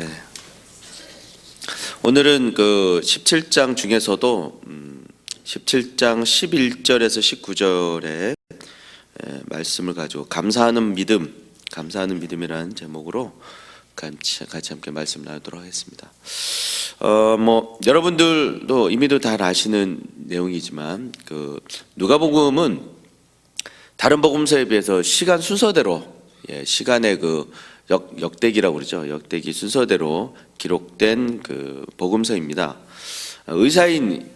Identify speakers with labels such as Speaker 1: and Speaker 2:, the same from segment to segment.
Speaker 1: 네. 오늘은 그 17장 중에서도 17장 11절에서 19절의 말씀을 가지고 감사하는 믿음이라는 제목으로 같이 함께 말씀 나누도록 하겠습니다. 여러분들도 이미도 잘 아시는 내용이지만 그 누가복음은 다른 복음서에 비해서 시간 순서대로 시간의 그 역대기라고 그러죠. 역대기 순서대로 기록된 그 복음서입니다. 의사인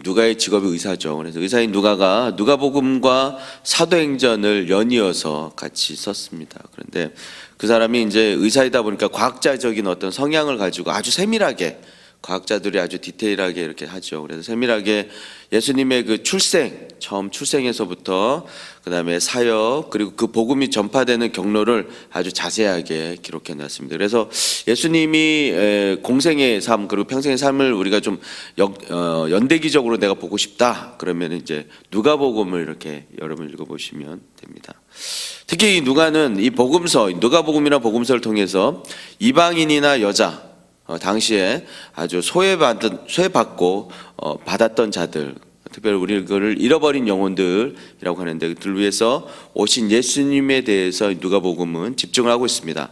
Speaker 1: 누가의 직업이 의사죠. 그래서 의사인 누가가 누가복음과 사도행전을 연이어서 같이 썼습니다. 그런데 그 사람이 이제 의사이다 보니까 과학자적인 어떤 성향을 가지고 아주 세밀하게, 과학자들이 아주 디테일하게 이렇게 하죠. 그래서 세밀하게 예수님의 그 처음 출생에서부터 그 다음에 사역, 그리고 그 복음이 전파되는 경로를 아주 자세하게 기록해 놨습니다. 그래서 예수님이 공생의 삶, 그리고 평생의 삶을 우리가 좀 연대기적으로 내가 보고 싶다 그러면 이제 누가복음을 이렇게 여러분 읽어보시면 됩니다. 특히 이 누가는 이 복음서, 누가복음이나 복음서를 통해서 이방인이나 여자, 당시에 아주 소외받고 받았던 자들, 특별히 우리 그를 잃어버린 영혼들이라고 하는데 그들 위해서 오신 예수님에 대해서 누가복음은 집중을 하고 있습니다.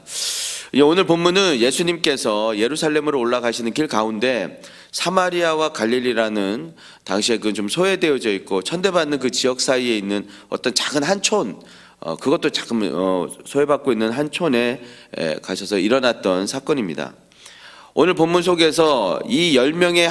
Speaker 1: 오늘 본문은 예수님께서 예루살렘으로 올라가시는 길 가운데 사마리아와 갈릴리라는 당시에 그 좀 소외되어져 있고 천대받는 그 지역 사이에 있는 어떤 작은 한촌, 그것도 조금 소외받고 있는 한촌에 가셔서 일어났던 사건입니다. 오늘 본문 속에서 이 10명의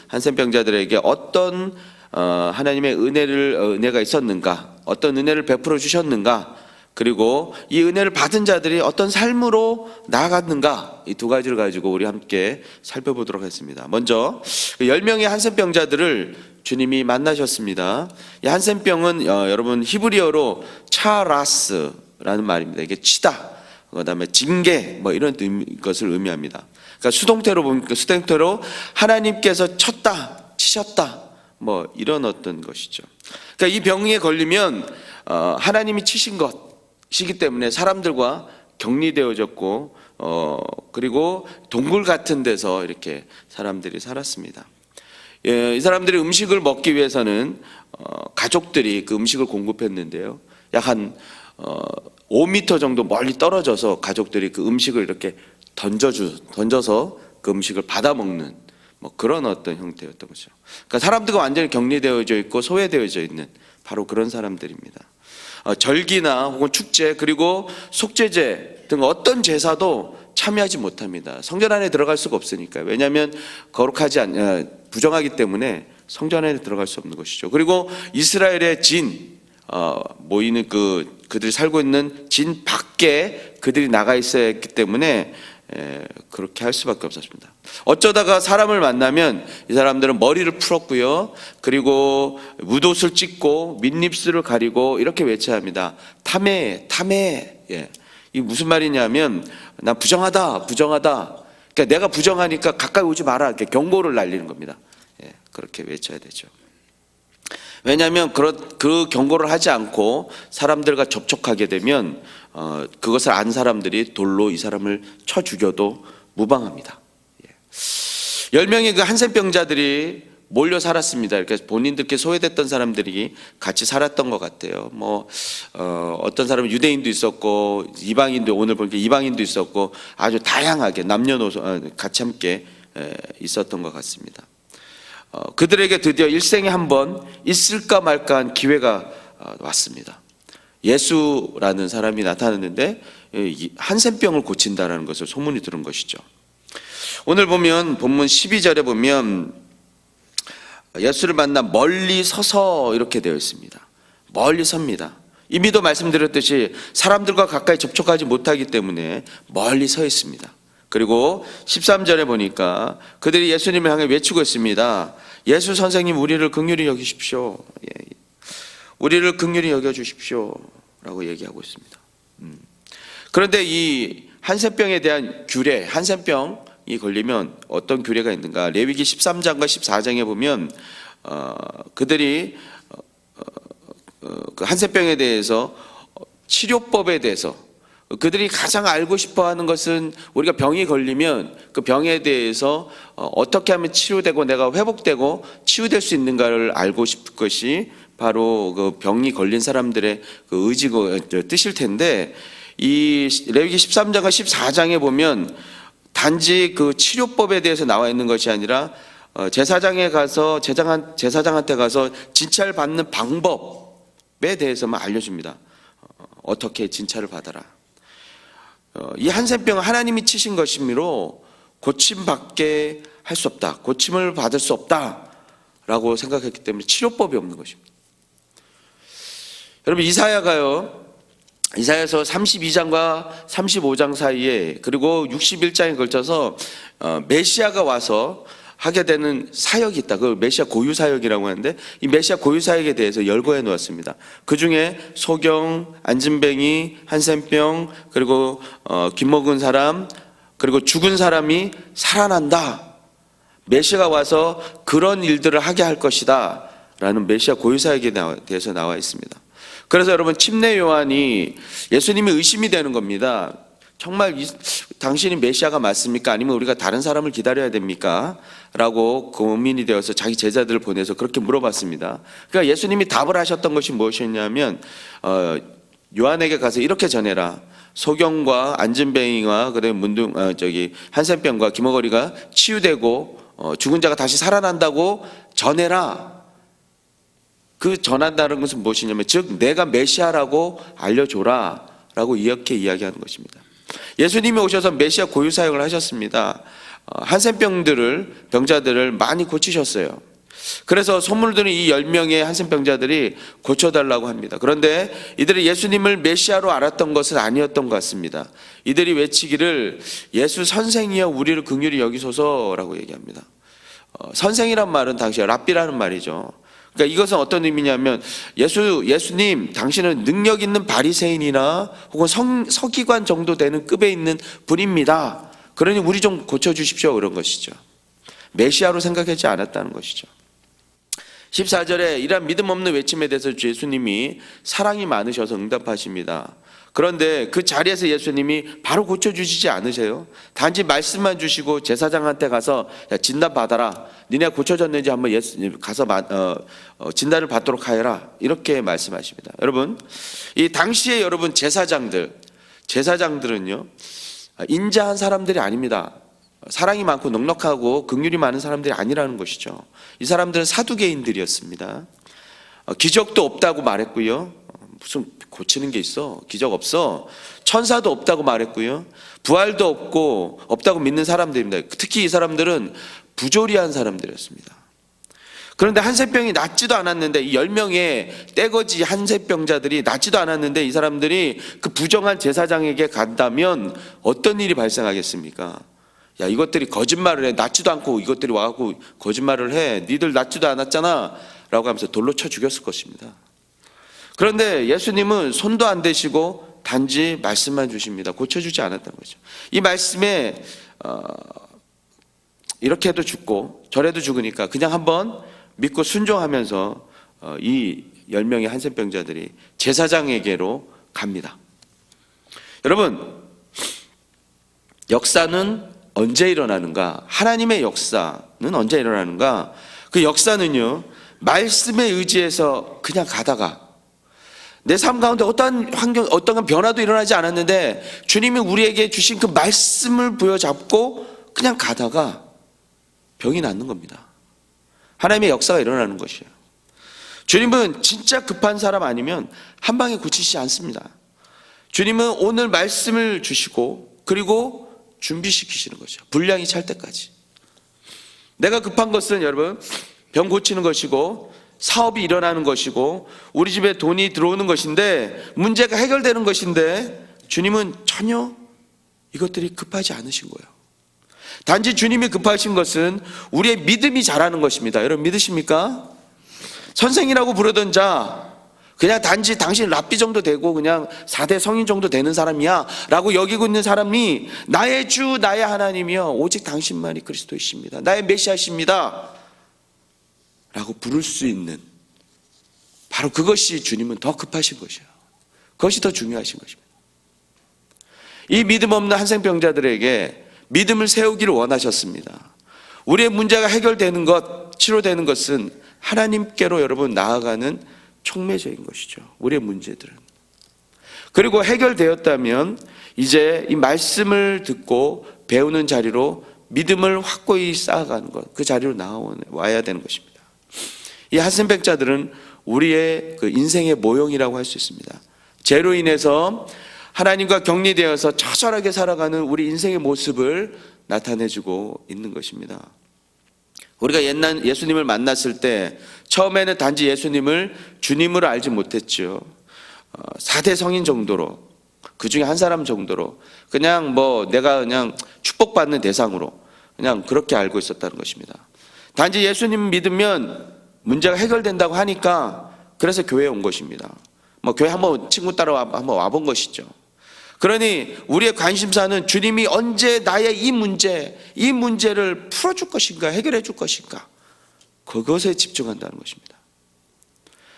Speaker 1: 한센병자들에게 어떤 하나님의 은혜가 있었는가, 어떤 은혜를 베풀어 주셨는가, 그리고 이 은혜를 받은 자들이 어떤 삶으로 나아갔는가, 이 두 가지를 가지고 우리 함께 살펴보도록 하겠습니다. 먼저 10명의 한센병자들을 주님이 만나셨습니다. 이 한센병은 여러분 히브리어로 차라스라는 말입니다. 이게 치다, 그다음에 징계 이런 것을 의미합니다. 그러니까 수동태로 보니까 수동태로 하나님께서 쳤다, 치셨다 이런 어떤 것이죠. 그러니까 이 병에 걸리면 하나님이 치신 것이기 때문에 사람들과 격리되어졌고 그리고 동굴 같은 데서 이렇게 사람들이 살았습니다. 이 사람들이 음식을 먹기 위해서는 가족들이 그 음식을 공급했는데요. 약 한 5m 정도 멀리 떨어져서 가족들이 그 음식을 이렇게 던져서 그 음식을 받아먹는 그런 어떤 형태였던 거죠. 그러니까 사람들과 완전히 격리되어져 있고 소외되어져 있는 바로 그런 사람들입니다. 절기나 혹은 축제, 그리고 속죄제 등 어떤 제사도 참여하지 못합니다. 성전 안에 들어갈 수가 없으니까요. 왜냐하면 부정하기 때문에 성전 안에 들어갈 수 없는 것이죠. 그리고 이스라엘의 모이는 그들이 살고 있는 진 밖에 그들이 나가 있어야 했기 때문에 그렇게 할 수밖에 없었습니다. 어쩌다가 사람을 만나면 이 사람들은 머리를 풀었고요, 그리고 뭇옷을 찢고 민입술을 가리고 이렇게 외쳐야 합니다. 탐해. 이 무슨 말이냐면 나 부정하다. 그러니까 내가 부정하니까 가까이 오지 마라, 이렇게 경고를 날리는 겁니다. 그렇게 외쳐야 되죠. 왜냐하면 그 경고를 하지 않고 사람들과 접촉하게 되면 그것을 안 사람들이 돌로 이 사람을 쳐 죽여도 무방합니다. 10명의 그 한센병자들이 몰려 살았습니다. 이렇게 본인들께 소외됐던 사람들이 같이 살았던 것 같아요. 어떤 사람은 유대인도 있었고 이방인도, 오늘 보니까 이방인도 있었고 아주 다양하게 남녀노소 같이 함께 있었던 것 같습니다. 그들에게 드디어 일생에 한 번 있을까 말까 한 기회가 왔습니다. 예수라는 사람이 나타났는데 한센병을 고친다라는 것을 소문이 들은 것이죠. 오늘 보면 본문 12절에 보면 예수를 만나 멀리 서서 이렇게 되어 있습니다. 멀리 섭니다. 이미도 말씀드렸듯이 사람들과 가까이 접촉하지 못하기 때문에 멀리 서 있습니다. 그리고 13절에 보니까 그들이 예수님을 향해 외치고 있습니다. 예수 선생님, 우리를 긍휼히 여기십시오. 우리를 긍휼히 여겨주십시오 라고 얘기하고 있습니다. 그런데 이 한센병에 대한 규례, 한센병이 걸리면 어떤 규례가 있는가? 레위기 13장과 14장에 보면 그들이 그 한센병에 대해서 치료법에 대해서 그들이 가장 알고 싶어 하는 것은 우리가 병이 걸리면 그 병에 대해서 어떻게 하면 치료되고 내가 회복되고 치유될 수 있는가를 알고 싶은 것이 바로 그 병이 걸린 사람들의 그 의지고 뜻일 텐데, 이 레위기 13장과 14장에 보면 단지 그 치료법에 대해서 나와 있는 것이 아니라 제사장에 가서 제사장한테 가서 진찰 받는 방법에 대해서만 알려줍니다. 어떻게 진찰을 받아라. 이 한센병은 하나님이 치신 것이므로 고침받게 할 수 없다, 고침을 받을 수 없다라고 생각했기 때문에 치료법이 없는 것입니다. 여러분, 이사야서 32장과 35장 사이에, 그리고 61장에 걸쳐서 메시아가 와서 하게 되는 사역이 있다. 그 메시아 고유 사역이라고 하는데, 이 메시아 고유 사역에 대해서 열거해 놓았습니다. 그 중에 소경, 안진뱅이, 한센병, 그리고 김먹은 사람, 그리고 죽은 사람이 살아난다. 메시아가 와서 그런 일들을 하게 할 것이다 라는 메시아 고유 사역에 대해서 나와 있습니다. 그래서 여러분, 침례 요한이 예수님이 의심이 되는 겁니다. 정말 당신이 메시아가 맞습니까? 아니면 우리가 다른 사람을 기다려야 됩니까? 라고 고민이 되어서 자기 제자들을 보내서 그렇게 물어봤습니다. 그러니까 예수님이 답을 하셨던 것이 무엇이었냐면, 요한에게 가서 이렇게 전해라. 소경과 안진뱅이와 한센병과 기머거리가 치유되고 죽은 자가 다시 살아난다고 전해라. 그 전한다는 것은 무엇이냐면, 즉 내가 메시아라고 알려줘라 라고 이렇게 이야기하는 것입니다. 예수님이 오셔서 메시아 고유 사역을 하셨습니다. 병자들을 많이 고치셨어요. 그래서 소문들은 이 10명의 한센병자들이 고쳐달라고 합니다. 그런데 이들이 예수님을 메시아로 알았던 것은 아니었던 것 같습니다. 이들이 외치기를 예수 선생이여 우리를 긍휼히 여기소서라고 얘기합니다. 선생이란 말은 당시에 랍비라는 말이죠. 그러니까 이것은 어떤 의미냐면, 예수님 당신은 능력 있는 바리새인이나 혹은 서기관 정도 되는 급에 있는 분입니다. 그러니 우리 좀 고쳐주십시오, 그런 것이죠. 메시아로 생각하지 않았다는 것이죠. 14절에 이러한 믿음 없는 외침에 대해서 예수님이 사랑이 많으셔서 응답하십니다. 그런데 그 자리에서 예수님이 바로 고쳐주시지 않으세요? 단지 말씀만 주시고 제사장한테 가서 진단 받아라, 니네가 고쳐졌는지 한번 가서 진단을 받도록 하여라, 이렇게 말씀하십니다. 여러분, 이 당시에 여러분 제사장들은요 인자한 사람들이 아닙니다. 사랑이 많고 넉넉하고 긍휼이 많은 사람들이 아니라는 것이죠. 이 사람들은 사두개인들이었습니다. 기적도 없다고 말했고요. 무슨 고치는 게 있어? 기적 없어. 천사도 없다고 말했고요. 부활도 없다고 믿는 사람들입니다. 특히 이 사람들은 부조리한 사람들이었습니다. 그런데 한센병이 낫지도 않았는데, 이 10명의 떼거지 한센병자들이 낫지도 않았는데 이 사람들이 그 부정한 제사장에게 간다면 어떤 일이 발생하겠습니까? 야, 이것들이 거짓말을 해. 낫지도 않고 이것들이 와갖고 거짓말을 해. 니들 낫지도 않았잖아 라고 하면서 돌로 쳐 죽였을 것입니다. 그런데 예수님은 손도 안 대시고 단지 말씀만 주십니다. 고쳐주지 않았다는 거죠. 이 말씀에 이렇게 해도 죽고 저래도 죽으니까 그냥 한번 믿고 순종하면서 이 10명의 한센병자들이 제사장에게로 갑니다. 여러분, 역사는 언제 일어나는가? 하나님의 역사는 언제 일어나는가? 그 역사는요, 말씀에 의지해서 그냥 가다가 내 삶 가운데 어떤 변화도 일어나지 않았는데 주님이 우리에게 주신 그 말씀을 부여잡고 그냥 가다가 병이 낫는 겁니다. 하나님의 역사가 일어나는 것이에요. 주님은 진짜 급한 사람 아니면 한 방에 고치시지 않습니다. 주님은 오늘 말씀을 주시고 그리고 준비시키시는 거죠. 분량이 찰 때까지. 내가 급한 것은 여러분, 병 고치는 것이고 사업이 일어나는 것이고 우리 집에 돈이 들어오는 것인데, 문제가 해결되는 것인데, 주님은 전혀 이것들이 급하지 않으신 거예요. 단지 주님이 급하신 것은 우리의 믿음이 자라는 것입니다. 여러분 믿으십니까? 선생이라고 부르던 자, 그냥 단지 당신 랍비 정도 되고 그냥 4대 성인 정도 되는 사람이야 라고 여기고 있는 사람이 나의 주 나의 하나님이여 오직 당신만이 그리스도이십니다, 나의 메시아십니다 라고 부를 수 있는, 바로 그것이 주님은 더 급하신 것이에요. 그것이 더 중요하신 것입니다. 이 믿음 없는 한센병자들에게 믿음을 세우기를 원하셨습니다. 우리의 문제가 해결되는 것, 치료되는 것은 하나님께로 여러분 나아가는 촉매적인 것이죠. 우리의 문제들은. 그리고 해결되었다면 이제 이 말씀을 듣고 배우는 자리로 믿음을 확고히 쌓아가는 것, 그 자리로 나와야 되는 것입니다. 이 한센병자들은 우리의 그 인생의 모형이라고 할 수 있습니다. 죄로 인해서 하나님과 격리되어서 처절하게 살아가는 우리 인생의 모습을 나타내주고 있는 것입니다. 우리가 옛날 예수님을 만났을 때 처음에는 단지 예수님을 주님으로 알지 못했죠. 4대 성인 정도로, 그 중에 한 사람 정도로 그냥 내가 그냥 축복받는 대상으로 그냥 그렇게 알고 있었다는 것입니다. 단지 예수님 믿으면 문제가 해결된다고 하니까 그래서 교회에 온 것입니다. 교회 한번 친구 따라 한번 와본 것이죠. 그러니 우리의 관심사는 주님이 언제 나의 이 문제를 풀어줄 것인가, 해결해 줄 것인가, 그것에 집중한다는 것입니다.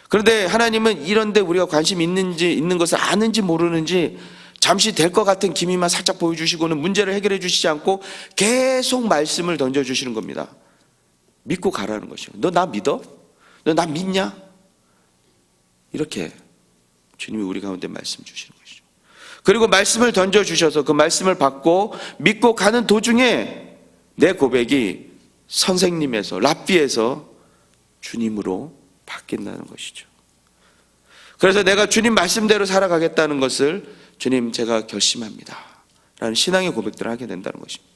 Speaker 1: 그런데 하나님은 이런데 우리가 관심 있는 것을 아는지 모르는지 잠시 될 것 같은 기미만 살짝 보여주시고는 문제를 해결해 주시지 않고 계속 말씀을 던져주시는 겁니다. 믿고 가라는 것이요. 너 나 믿어? 너 나 믿냐? 이렇게 주님이 우리 가운데 말씀 주시는 것이죠. 그리고 말씀을 던져주셔서 그 말씀을 받고 믿고 가는 도중에 내 고백이 선생님에서, 랍비에서 주님으로 바뀐다는 것이죠. 그래서 내가 주님 말씀대로 살아가겠다는 것을 주님 제가 결심합니다 라는 신앙의 고백들을 하게 된다는 것입니다.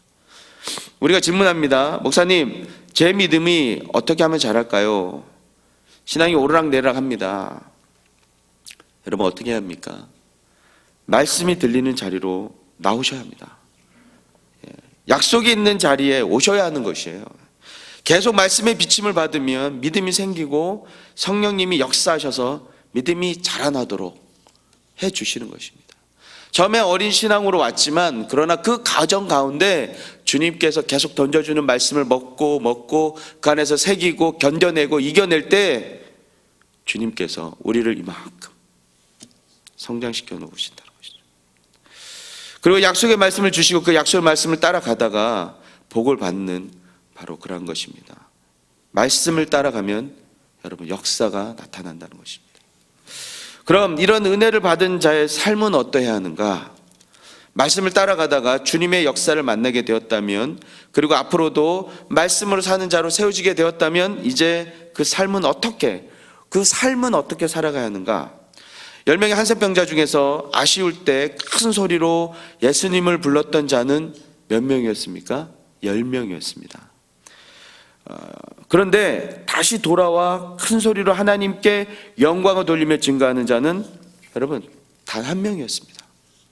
Speaker 1: 우리가 질문합니다. 목사님, 제 믿음이 어떻게 하면 자랄까요? 신앙이 오르락내리락 합니다. 여러분 어떻게 해야 합니까? 말씀이 들리는 자리로 나오셔야 합니다. 약속이 있는 자리에 오셔야 하는 것이에요. 계속 말씀의 비침을 받으면 믿음이 생기고 성령님이 역사하셔서 믿음이 자라나도록 해주시는 것입니다. 처음에 어린 신앙으로 왔지만 그러나 그 과정 가운데 주님께서 계속 던져주는 말씀을 먹고 그 안에서 새기고 견뎌내고 이겨낼 때 주님께서 우리를 이만큼 성장시켜 놓으신다는 것이죠. 그리고 약속의 말씀을 주시고 그 약속의 말씀을 따라가다가 복을 받는 바로 그런 것입니다. 말씀을 따라가면 여러분 역사가 나타난다는 것입니다. 그럼 이런 은혜를 받은 자의 삶은 어떠해야 하는가? 말씀을 따라가다가 주님의 역사를 만나게 되었다면, 그리고 앞으로도 말씀으로 사는 자로 세워지게 되었다면 이제 그 삶은 어떻게 살아가야 하는가? 10명의 한센병자 중에서 아쉬울 때 큰 소리로 예수님을 불렀던 자는 몇 명이었습니까? 10명이었습니다. 그런데 다시 돌아와 큰 소리로 하나님께 영광을 돌리며 증거하는 자는 여러분 단 한 명이었습니다.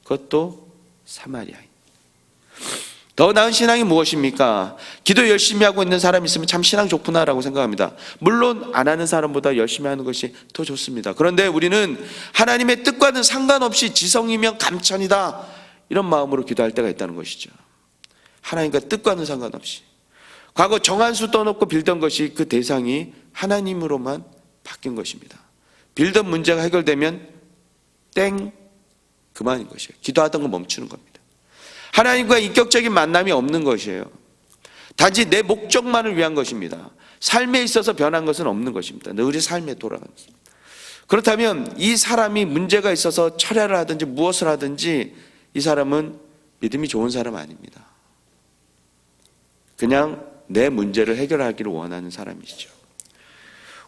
Speaker 1: 그것도 사마리아인. 더 나은 신앙이 무엇입니까? 기도 열심히 하고 있는 사람이 있으면 참 신앙 좋구나라고 생각합니다. 물론 안 하는 사람보다 열심히 하는 것이 더 좋습니다. 그런데 우리는 하나님의 뜻과는 상관없이 지성이면 감천이다 이런 마음으로 기도할 때가 있다는 것이죠. 하나님과 뜻과는 상관없이 과거 정한수 떠놓고 빌던 것이 그 대상이 하나님으로만 바뀐 것입니다. 빌던 문제가 해결되면 땡 그만인 것이에요. 기도하던 거 멈추는 겁니다. 하나님과 인격적인 만남이 없는 것이에요. 단지 내 목적만을 위한 것입니다. 삶에 있어서 변한 것은 없는 것입니다. 늘 삶에 돌아가는 것입니다. 그렇다면 이 사람이 문제가 있어서 철야를 하든지 무엇을 하든지 이 사람은 믿음이 좋은 사람 아닙니다. 그냥 내 문제를 해결하기를 원하는 사람이죠.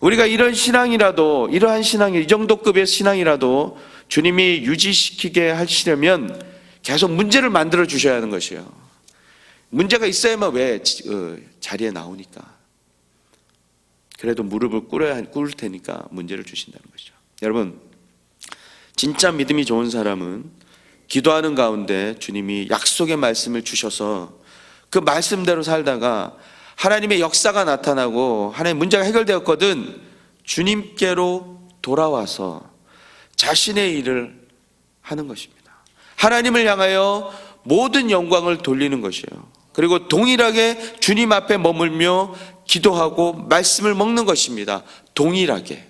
Speaker 1: 우리가 이런 신앙이라도, 이러한 신앙이, 이 정도 급의 신앙이라도 주님이 유지시키게 하시려면 계속 문제를 만들어 주셔야 하는 것이에요. 문제가 있어야만 왜 자리에 나오니까. 그래도 무릎을 꿇을 테니까 문제를 주신다는 것이죠. 여러분, 진짜 믿음이 좋은 사람은 기도하는 가운데 주님이 약속의 말씀을 주셔서 그 말씀대로 살다가 하나님의 역사가 나타나고 하나님의 문제가 해결되었거든 주님께로 돌아와서 자신의 일을 하는 것입니다. 하나님을 향하여 모든 영광을 돌리는 것이에요. 그리고 동일하게 주님 앞에 머물며 기도하고 말씀을 먹는 것입니다. 동일하게.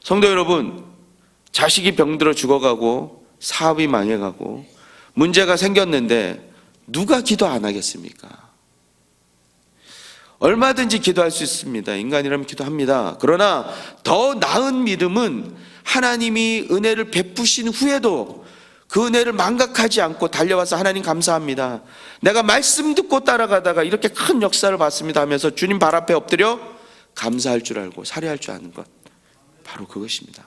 Speaker 1: 성도 여러분, 자식이 병들어 죽어가고 사업이 망해가고 문제가 생겼는데 누가 기도 안 하겠습니까? 얼마든지 기도할 수 있습니다. 인간이라면 기도합니다. 그러나 더 나은 믿음은 하나님이 은혜를 베푸신 후에도 그 은혜를 망각하지 않고 달려와서 하나님 감사합니다. 내가 말씀 듣고 따라가다가 이렇게 큰 역사를 봤습니다 하면서 주님 발 앞에 엎드려 감사할 줄 알고 살해할 줄 아는 것, 바로 그것입니다.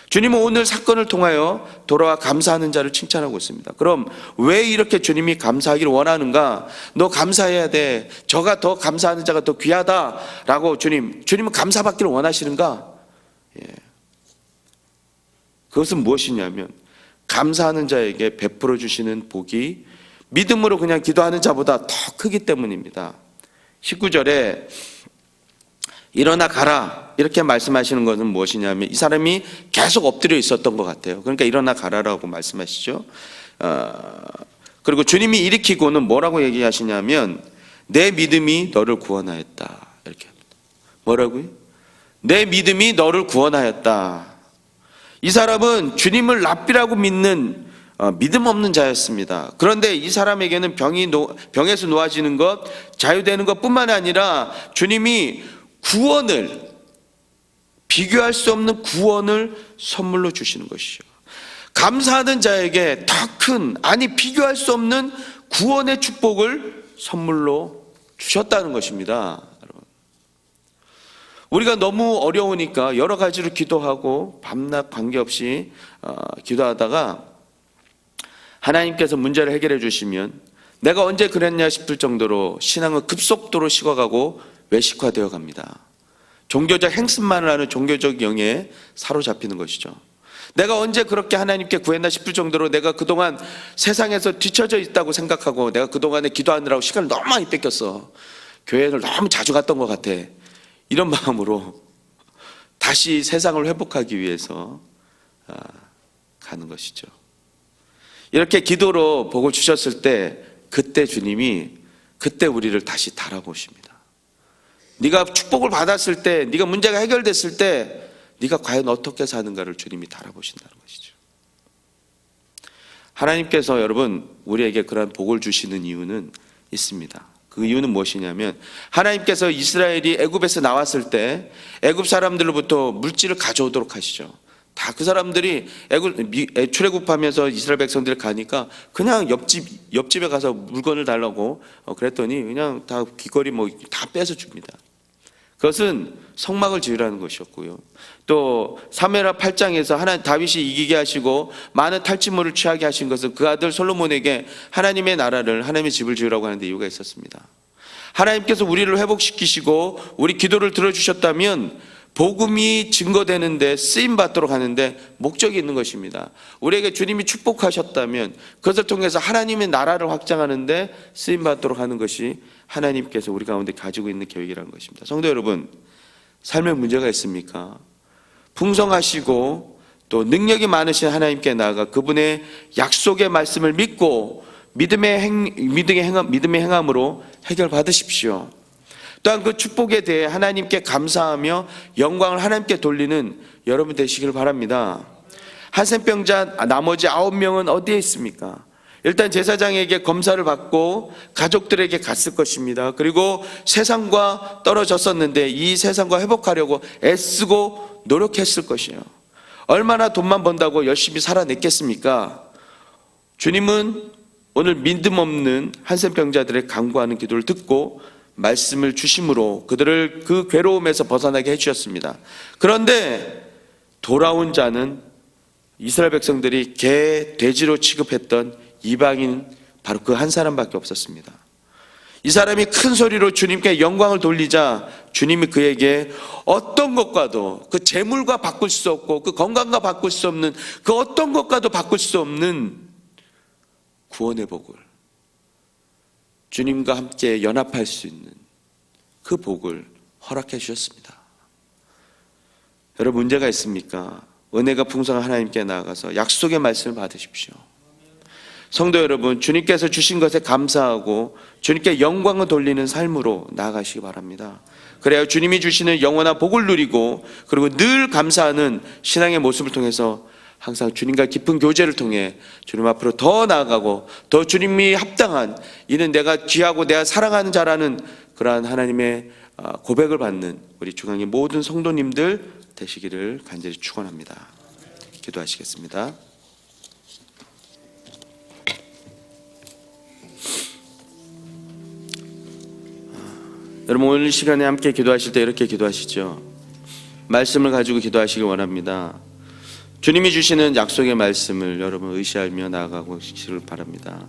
Speaker 1: 주님은 오늘 사건을 통하여 돌아와 감사하는 자를 칭찬하고 있습니다. 그럼 왜 이렇게 주님이 감사하기를 원하는가? 너 감사해야 돼. 저가 더 감사하는 자가 더 귀하다라고 주님은 감사받기를 원하시는가? 그것은 무엇이냐면 감사하는 자에게 베풀어 주시는 복이 믿음으로 그냥 기도하는 자보다 더 크기 때문입니다. 19절에 일어나 가라 이렇게 말씀하시는 것은 무엇이냐면 이 사람이 계속 엎드려 있었던 것 같아요. 그러니까 일어나 가라라고 말씀하시죠. 그리고 주님이 일으키고는 뭐라고 얘기하시냐면 내 믿음이 너를 구원하였다. 이렇게 뭐라고요? 내 믿음이 너를 구원하였다. 이 사람은 주님을 랍비라고 믿는 믿음 없는 자였습니다. 그런데 이 사람에게는 병에서 놓아지는 것, 자유되는 것뿐만 아니라 주님이 구원을, 비교할 수 없는 구원을 선물로 주시는 것이죠. 감사하는 자에게 더 큰, 아니 비교할 수 없는 구원의 축복을 선물로 주셨다는 것입니다. 우리가 너무 어려우니까 여러 가지로 기도하고 밤낮 관계없이 기도하다가 하나님께서 문제를 해결해 주시면 내가 언제 그랬냐 싶을 정도로 신앙은 급속도로 식어가고 외식화되어 갑니다. 종교적 행습만을 하는 종교적 영에 사로잡히는 것이죠. 내가 언제 그렇게 하나님께 구했나 싶을 정도로 내가 그동안 세상에서 뒤처져 있다고 생각하고 내가 그동안에 기도하느라고 시간을 너무 많이 뺏겼어. 교회를 너무 자주 갔던 것 같아. 이런 마음으로 다시 세상을 회복하기 위해서 가는 것이죠. 이렇게 기도로 복을 주셨을 때 그때 주님이 그때 우리를 다시 달아보십니다. 네가 축복을 받았을 때, 네가 문제가 해결됐을 때 네가 과연 어떻게 사는가를 주님이 달아보신다는 것이죠. 하나님께서 여러분 우리에게 그러한 복을 주시는 이유는 있습니다. 그 이유는 무엇이냐면 하나님께서 이스라엘이 애굽에서 나왔을 때 애굽 사람들로부터 물질을 가져오도록 하시죠. 다 그 사람들이 출애굽하면서 이스라엘 백성들이 가니까 그냥 옆집에 가서 물건을 달라고 그랬더니 그냥 다 귀걸이 다 뺏어 줍니다. 그것은 성막을 지으라는 것이었고요. 또 사무엘하 8장에서 하나님 다윗이 이기게 하시고 많은 탈취물을 취하게 하신 것은 그 아들 솔로몬에게 하나님의 나라를, 하나님의 집을 지으라고 하는데 이유가 있었습니다. 하나님께서 우리를 회복시키시고 우리 기도를 들어주셨다면 복음이 증거되는데 쓰임받도록 하는데 목적이 있는 것입니다. 우리에게 주님이 축복하셨다면 그것을 통해서 하나님의 나라를 확장하는데 쓰임받도록 하는 것이 하나님께서 우리 가운데 가지고 있는 계획이라는 것입니다. 성도 여러분, 삶에 문제가 있습니까? 풍성하시고 또 능력이 많으신 하나님께 나아가 그분의 약속의 말씀을 믿고 믿음의 행함으로 해결받으십시오. 또한 그 축복에 대해 하나님께 감사하며 영광을 하나님께 돌리는 여러분 되시길 바랍니다. 한센병자 나머지 9명은 어디에 있습니까? 일단 제사장에게 검사를 받고 가족들에게 갔을 것입니다. 그리고 세상과 떨어졌었는데 이 세상과 회복하려고 애쓰고 노력했을 것이에요. 얼마나 돈만 번다고 열심히 살아냈겠습니까? 주님은 오늘 믿음 없는 한센병자들의 간구하는 기도를 듣고 말씀을 주심으로 그들을 그 괴로움에서 벗어나게 해주셨습니다. 그런데 돌아온 자는 이스라엘 백성들이 개, 돼지로 취급했던 이방인 바로 그 한 사람밖에 없었습니다. 이 사람이 큰 소리로 주님께 영광을 돌리자 주님이 그에게 어떤 것과도 그 재물과 바꿀 수 없고 그 건강과 바꿀 수 없는 그 어떤 것과도 바꿀 수 없는 구원의 복을, 주님과 함께 연합할 수 있는 그 복을 허락해 주셨습니다. 여러분 문제가 있습니까? 은혜가 풍성한 하나님께 나아가서 약속의 말씀을 받으십시오. 성도 여러분, 주님께서 주신 것에 감사하고 주님께 영광을 돌리는 삶으로 나아가시기 바랍니다. 그래야 주님이 주시는 영원한 복을 누리고 그리고 늘 감사하는 신앙의 모습을 통해서 항상 주님과 깊은 교제를 통해 주님 앞으로 더 나아가고 더 주님이 합당한, 이는 내가 귀하고 내가 사랑하는 자라는 그러한 하나님의 고백을 받는 우리 중앙의 모든 성도님들 되시기를 간절히 축원합니다. 기도하시겠습니다. 여러분, 오늘 이 시간에 함께 기도하실 때 이렇게 기도하시죠. 말씀을 가지고 기도하시길 원합니다. 주님이 주시는 약속의 말씀을 여러분 의시하며 나아가시길 바랍니다.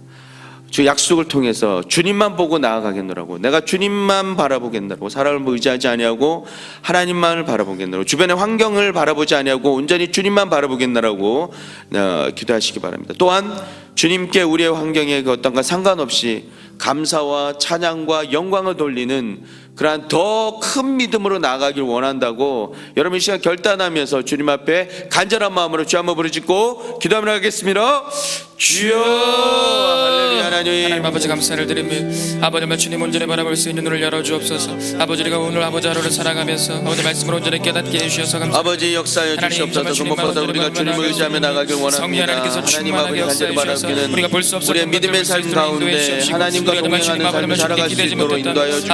Speaker 1: 주 약속을 통해서 주님만 보고 나아가겠노라고, 내가 주님만 바라보겠노라고, 사람을 의지하지 아니하고 하나님만을 바라보겠노라고, 주변의 환경을 바라보지 아니하고 온전히 주님만 바라보겠노라고 기도하시기 바랍니다. 또한 주님께 우리의 환경에 그 어떤가 상관없이 감사와 찬양과 영광을 돌리는 그러한 더 큰 믿음으로 나아가길 원한다고 여러분 이 시간 결단하면서 주님 앞에 간절한 마음으로 주 한번 부르짖고 기도하며 가겠습니다. 주여, 할렐루야.
Speaker 2: 하나님 아버지 감사를 드리며 아버지 주님 온전히 바라볼 수 있는 눈을 열어주옵소서. 아버지 우리가 오늘 아버지 하루를 살아가면서 아버지 말씀을 온전히 깨닫게 해주셔서 감사합니다.
Speaker 1: 아버지 역사여 주시옵소서. 무엇보다 우리가 주님을 의지하며 나가길 원합니다. 하나님 아버지 간절히 바라기는 우리의 믿음의 삶 가운데 하나님과 동행하는 삶을 살아갈 수 있도록 인도하여 주시고,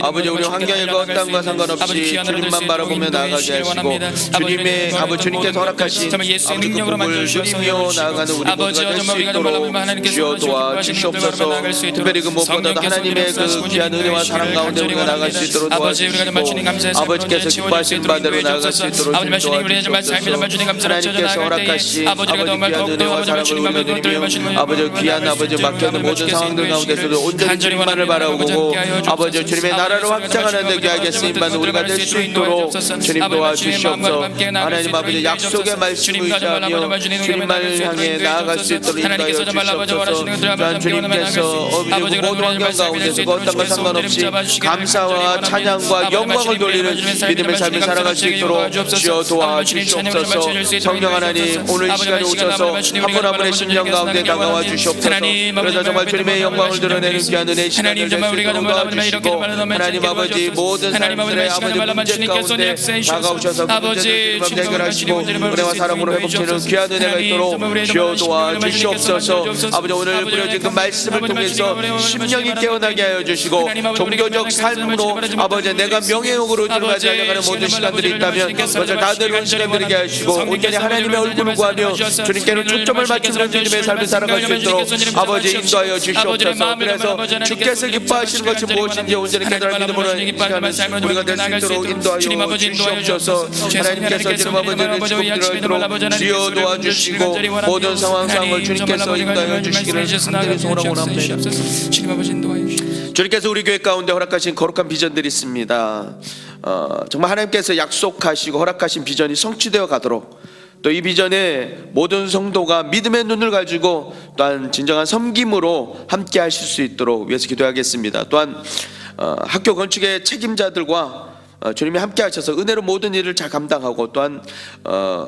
Speaker 1: 아버지 우리 환경의 것과 상관없이 주님만 바라보며 나아가게 하시고, 주님의 아버지 주님께서 허락하신 아버지 그 복을 누리며 나아가는 우리 모두가 될 수 있도록 주여 도와주시옵소서. 특별히 그 무엇보다도 하나님의 그 귀한 은혜와 사랑 가운데 우리가 나아갈 수 있도록 도와주시고, 아버지께서 기뻐하시는 바대로 나아갈 수 있도록 도와주시옵소서. 하나님께서 허락하신 아버지 귀한 은혜와 사랑을 우리가 누리며 아버지 귀한 아버지 막혀있는 모든 상황들 가운데서도 온전히 주님만을 바라보고 아버지 주님의 나라를 확장하는 데 귀하게 쓰임받는 우리가 될 수 있도록 주님 도와주시옵소서. 하나님 아버지 약속의 말씀을 의지하며 주님만을 향해 나아갈 수 있도록 인도하여 주시옵소서. 또한 주님께서 어비지 모든 환경 가운데서 어떤 것 상관없이 감사와 찬양과 영광을 돌리는 믿음의 삶을 살아갈 수 있도록 주여 도와주시옵소서. 성령 하나님, 오늘 이 시간에 오셔서 한 분 한 분의 심령 가운데 다가와 주시옵소서. 그래서 정말 주님의 영광을 드러내는 귀한 은혜의 시간을 될 수 있도록 도와주시고, 하나님 아버지 모든 사람들의 아버지 문제 가운데 다가오셔서 그 문제를 해결하시고 은혜와 사랑으로 회복되는 귀한 은혜가 있도록 주여 도와주시옵소서. 아버지 오늘 뿌려진 그 말씀을 통해서 심령이 깨어나게 하여 주시고, 종교적 삶으로 아버지 내가 명예욕으로 들어가지 않아가는 모든 시간들이 있다면 그것을 다 내려온 시간들이게 하시고, 온전히 하나님의 얼굴을 구하며 주님께는 초점을 맞추는 주님의 삶을 살아갈 수 있도록 아버지 인도하여 주시옵소서. 그래서 주께서 기뻐하시는 것이 무엇인지 온전히 깨달은 믿음으로 이 시간을 우리가 될 수 있도록 인도하여 주시옵소서. 하나님께서 주님 아버지를 지속되도록 주여 도와주시고 모든 상황을 주님께서 인도하여 주시기를 간절히 소원하고 원합니다. 주님께서 우리 교회 가운데 허락하신 거룩한 비전들이 있습니다. 정말 하나님께서 약속하시고 허락하신 비전이 성취되어 가도록, 또 이 비전에 모든 성도가 믿음의 눈을 가지고 또한 진정한 섬김으로 함께 하실 수 있도록 위해서 기도하겠습니다. 또한 학교 건축의 책임자들과 주님이 함께 하셔서 은혜로 모든 일을 잘 감당하고, 또한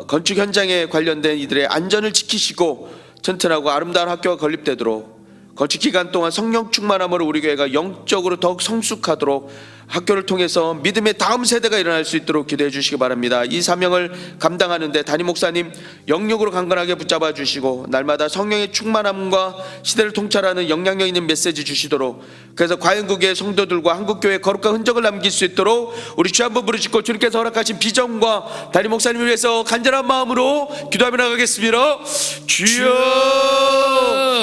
Speaker 1: 건축 현장에 관련된 이들의 안전을 지키시고 튼튼하고 아름다운 학교가 건립되도록, 건축 기간 동안 성령 충만함으로 우리 교회가 영적으로 더욱 성숙하도록 학교를 통해서 믿음의 다음 세대가 일어날 수 있도록 기도해 주시기 바랍니다. 이 사명을 감당하는데 담임 목사님 영역으로 강건하게 붙잡아 주시고, 날마다 성령의 충만함과 시대를 통찰하는 영향력 있는 메시지 주시도록, 그래서 과연국의 성도들과 한국교회의 거룩한 흔적을 남길 수 있도록 우리 주 한번 부르짖고 주님께서 허락하신 비전과 담임 목사님을 위해서 간절한 마음으로 기도하며 나가겠습니다. 주여,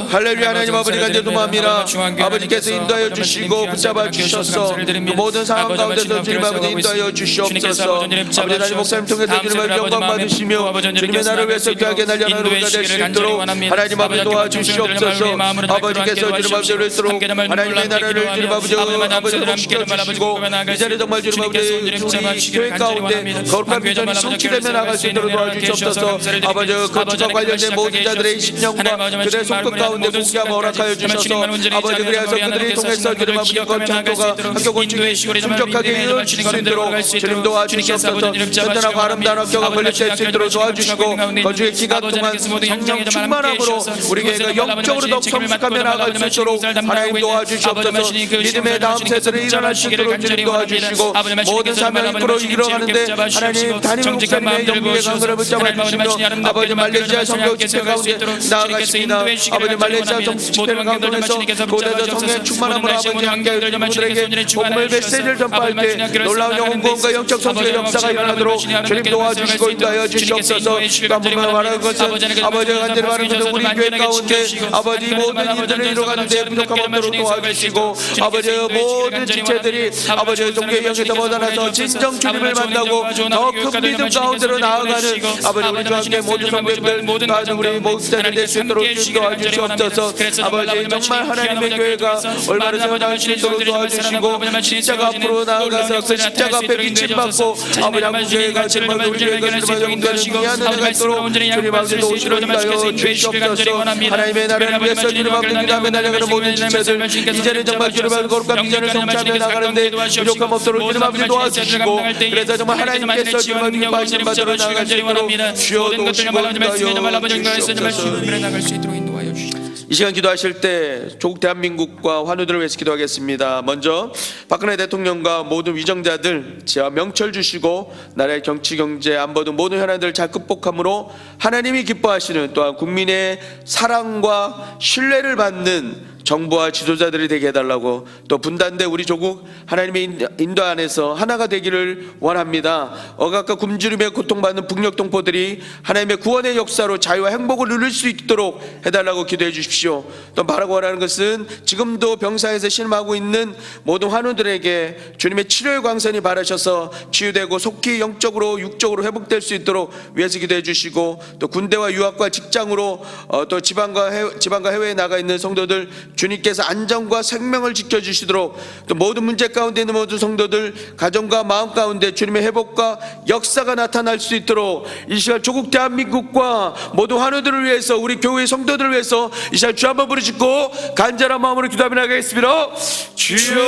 Speaker 1: 할렐루야. 하나님 아버지 간절히 도모합니다. 아버지께서 인도하여 주시고 붙잡아 주셔서 모든 상황 가운데서 주님 아버지 인도하여 주시옵소서. 아버지 하나님 목사님 통해서 주님을 영광 받으시며 주님의 나라를 위해서 귀하게 날려나는 우리가 될 수 있도록 하나님 아버지 도와주시옵소서. 아버지께서 주님 아버지를 있도록 하나님의 나라를 주님 아버지 회복시켜 주시고, 이 자리에 정말 주님 아버지 우리 교회 가운데 거룩한 비전이 성취되며 나갈 수 있도록 도와주시옵소서. 아버지 건축과 관련된 모든 자들의 심령과 그들의 손끝 가운데 가운데 공개하고 허락하여 주셔서 아버지 그래서 그들이 통해서 주님 아버지 거룩한 학교가 학교 건축이 순적하게 이루어질 수 있도록 주님 도와주시옵소서. 전전하고 아름다운 학교가 건립될 수 있도록 도와주시고 건축의 기간 동안 성령 충만함으로 우리 교회가 영적으로 더욱 성숙하며 나아갈 수 있도록 하나님 도와주시옵소서. 믿음의 다음 세대를 일어날 수 있도록 주님 도와주시고 모든 사명을 이끌어가는데 하나님 담임 목사님의 영리의 강건을 붙잡아 주시며 아버지 말레이시아 성교 집회 가운데 나아가십니다. 아버지 말레이시아 성교 집회를 강건해서 고대도 성령 충만함으로 아버지 함께하여 주신 분들에게 복음의 메시지를 전파할 때 놀라운 영혼 구원과 영적 성수의 역사가 일어나도록 주님 도와주시고 인도하여 주시옵소서. 또 한번만 말하는 것은 아버지가 간절히 말하는 것은 우리 교회 가운데 아버지 모든 일들을 이루어가는데 부족함 없도록 도와주시고 아버지 모든 지체들이 아버지 종교의 영에서 벗어나서 진정 주님을 만나고 더 큰 믿음 가운데로 나아가는 아버지 우리 주 함께 모든 성도들 가진 우리 목사들 될 수 있도록 주님 도와주시옵소서. 아버지 정말 하나님의 교회가 얼마나 세워나갈 수 있도록 도와주시고 십자가 앞으로 나아가서 그 십자가 앞에 비침받고 아버지 한국교회가 정말 우리 교회가 정말 영광을 위하는 은혜가 있도록 주님 앞에 도우시러 인하여 주시옵소서. 하나님의 나라를 위해서 주님 앞에 기도하며 날아가는 모든 지체들 이제는 정말 주님 앞에 거룩한 비전을 성취하며 나가는데 부족함 없도록 주님 앞에 도와주시고 그래서 정말 하나님께서 주님 앞에 말씀 받으러 나아갈 수 있도록 주여 도우시고 인하여 주시옵소서. 이 시간 기도하실 때 조국 대한민국과 환우들을 위해서 기도하겠습니다. 먼저 박근혜 대통령과 모든 위정자들 지하 명철 주시고 나라의 정치 경제 안보 등 모든 현안들을 잘 극복함으로 하나님이 기뻐하시는 또한 국민의 사랑과 신뢰를 받는 정부와 지도자들이 되게 해달라고 또 분단된 우리 조국 하나님의 인도 안에서 하나가 되기를 원합니다. 억압과 굶주림에 고통받는 북녘 동포들이 하나님의 구원의 역사로 자유와 행복을 누릴 수 있도록 해달라고 기도해 주십시오. 또 바라고 원하는 것은 지금도 병상에서 신음하고 있는 모든 환우들에게 주님의 치료의 광선이 바라셔서 치유되고 속히 영적으로 육적으로 회복될 수 있도록 위해서 기도해 주시고 또 군대와 유학과 직장으로 또 지방과 해외에 나가 있는 성도들 주님께서 안전과 생명을 지켜주시도록 또 모든 문제 가운데 있는 모든 성도들 가정과 마음 가운데 주님의 회복과 역사가 나타날 수 있도록 이 시간 조국 대한민국과 모든 환우들을 위해서 우리 교회의 성도들을 위해서 이 시간 주 한번 부르짖고 간절한 마음으로 기도하며 나가겠습니다. 주여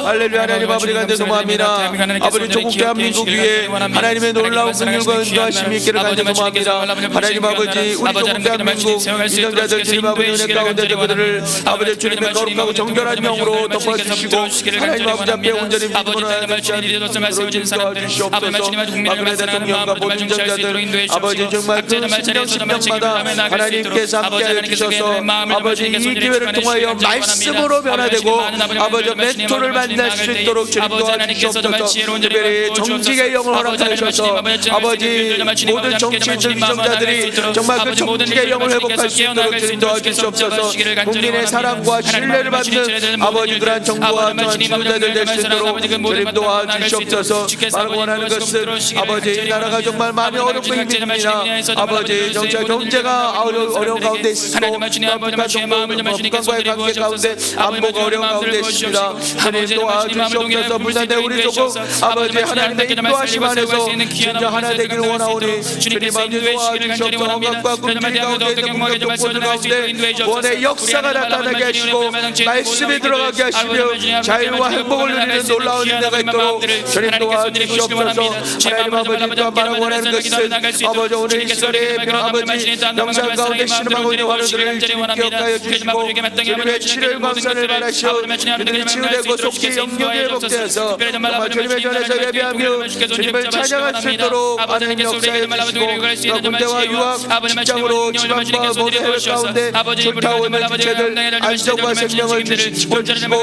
Speaker 1: 할렐루야. 하나님 아버지 간절히 소모합니다. 아버지 조국 대한민국 위에 하나님의 놀라운 긍휼과 인도하심이 있기를 간절히 소모합니다. 하나님 아버지 우리 조국 대한민국 위정자들 주님 아버지 은혜 가운데 그들을 아버지 주님의 거룩하고 정결한 영으로 덮어주시고 하나님 아버지 앞에 온전히 믿음으로 하나님 주시옵소서. 박근혜 대통령과 모든 위정자들 아버지 정말 그 심령마다 하나님께서 함께하여 주셔서 아버지 이 기회를 통하여 말씀으로 변화되고 아버지 멘토를 만날 수 있도록 주님 도와주시옵소서. 특별히 정직의 영을 허락하셔서 아버지 모든 정치인들 위정자들이 정말 그 정직의 영을 회복할 수 있도록 주님 도와주시옵소서. 국민의 사랑과 신뢰를 받는 아버지 그러한 정부와 또한 지도자들 될 수 있도록 주님 도와주시옵소서. 바라고 원하는 것은 아버지 이 나라가 정말 많이 어렵고 힘듭니다. 아버지 정치와 경제가 어려운 가운데 있고 북한 정부 북한과의 관계 가운데 안보가 어려운 가운데 있습니다. 하나님 도와주시옵소서. 불단된 우리 조국 아버지 하나님의 인도하심 안에서 진짜 하나 되기를 원하오니 주님 아버지 도와주시옵소서. 억압과 굶주림 가운데 있는 북한 동포들 가운데 원의 역사가 나타나게 하시고 말씀에 들어가게 하시며 자유와 행복을 누리는 놀라운 은혜가 있도록 주님 도와주시옵소서. 하나님 아버지 또한 바라고 원하는 것은 아버지 오늘 이 시간에 아버지 영상 가운데 신음하고 있는 환우들을 주님 기억하여 주시고 주님의 치료의 광선을 바라시오. 그들이 치유되고 속히 영역에 회복되어서 정말 주님의 전에서 예배하며 주님을 찬양할 수 있도록 하나님 역사해 주시고 군대와 유학 직장으로 지방과 모든 해외 가운데 불타오는 지체들 안전과 생명을 지켜주시고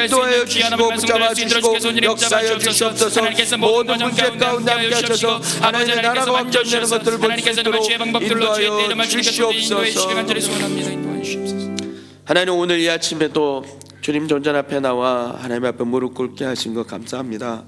Speaker 1: 인도하여 주시고 붙잡아 주시고 역사하여 주시옵소서. 모든 문제 가운데 함께 하셔서 하나님의 나라가 완전되는 것들을 볼 수 있도록 인도하여 주시옵소서. 하나님 오늘 이 아침에 또 주님 존전 앞에 나와 하나님 앞에 무릎 꿇게 하신 것 감사합니다.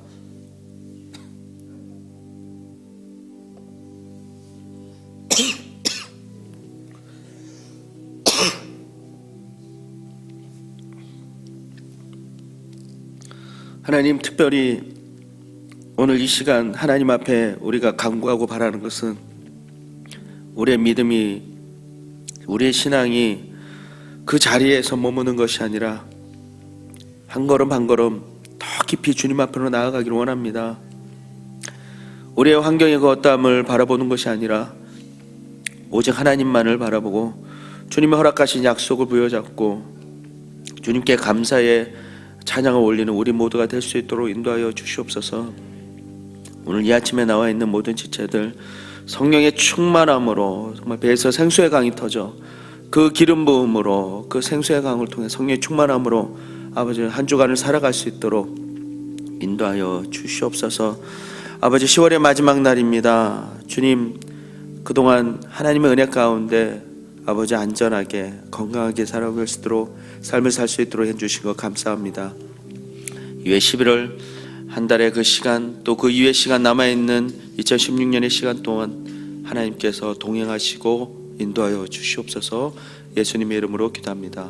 Speaker 1: 하나님 특별히 오늘 이 시간 하나님 앞에 우리가 간구하고 바라는 것은 우리의 믿음이 우리의 신앙이 그 자리에서 머무는 것이 아니라 한 걸음 한 걸음 더 깊이 주님 앞으로 나아가기를 원합니다. 우리의 환경의 그 어떠함을 바라보는 것이 아니라 오직 하나님만을 바라보고 주님의 허락하신 약속을 부여잡고 주님께 감사의 찬양을 올리는 우리 모두가 될 수 있도록 인도하여 주시옵소서. 오늘 이 아침에 나와 있는 모든 지체들 성령의 충만함으로 정말 배에서 생수의 강이 터져 그 기름 부음으로 그 생수의 강을 통해 성령의 충만함으로 아버지 한 주간을 살아갈 수 있도록 인도하여 주시옵소서. 아버지 10월의 마지막 날입니다. 주님 그동안 하나님의 은혜 가운데 아버지 안전하게 건강하게 살아갈 수 있도록 삶을 살 수 있도록 해주신 것 감사합니다. 이후에 11월 한 달의 그 시간 또 그 이후의 시간 남아있는 2016년의 시간 동안 하나님께서 동행하시고 인도하여 주시옵소서. 예수님의 이름으로 기도합니다.